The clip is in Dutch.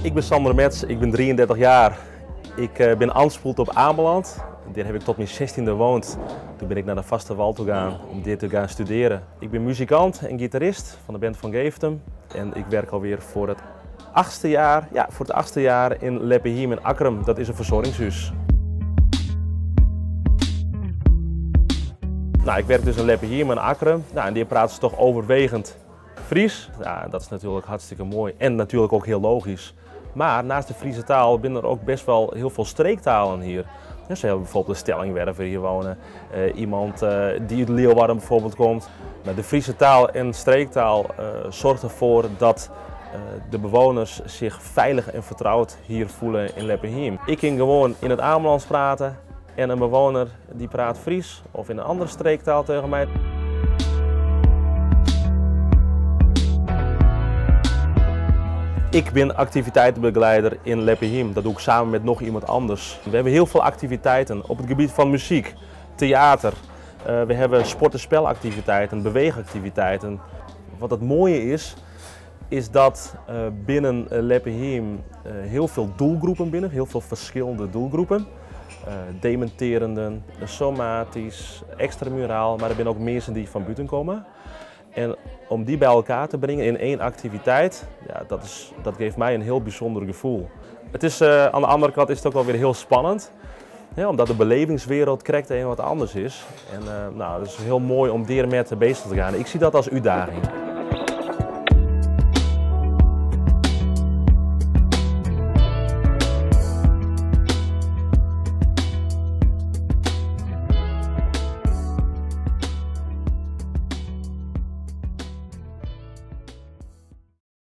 Ik ben Sander Metz, ik ben 33 jaar. Ik ben aanspoeld op aanbeland. Daar heb ik tot mijn 16e gewoond. Toen ben ik naar de vaste wal toe gegaan om dit te gaan studeren. Ik ben muzikant en gitarist van de band van Geeftem. En ik werk alweer voor het 8e jaar in Leppehiem in Akkerum. Dat is een verzorgingshuis. Nou, ik werk dus in Leppehiem in Akkerum. Nou, en die praten ze toch overwegend Fries. Ja, dat is natuurlijk hartstikke mooi en natuurlijk ook heel logisch. Maar naast de Friese taal zijn er ook best wel heel veel streektalen hier. Dus we hebben bijvoorbeeld een stellingwerver hier wonen, iemand die uit Leeuwarden bijvoorbeeld komt. Maar de Friese taal en streektaal zorgt ervoor dat de bewoners zich veilig en vertrouwd hier voelen in Leppehiem. Ik kan gewoon in het Amelands praten en een bewoner die praat Fries of in een andere streektaal tegen mij. Ik ben activiteitenbegeleider in Leppehiem. Dat doe ik samen met nog iemand anders. We hebben heel veel activiteiten op het gebied van muziek, theater. We hebben sport- en spelactiviteiten, beweegactiviteiten. Wat het mooie is dat binnen Leppehiem heel veel doelgroepen binnen, heel veel verschillende doelgroepen. Dementerenden, somatisch, extramuraal, maar er zijn ook mensen die van buiten komen. En om die bij elkaar te brengen in één activiteit, ja, dat geeft mij een heel bijzonder gevoel. Het is, aan de andere kant is het ook wel weer heel spannend, omdat de belevingswereld correct en wat anders is. En nou, het is heel mooi om hiermee bezig te gaan. Ik zie dat als uitdaging.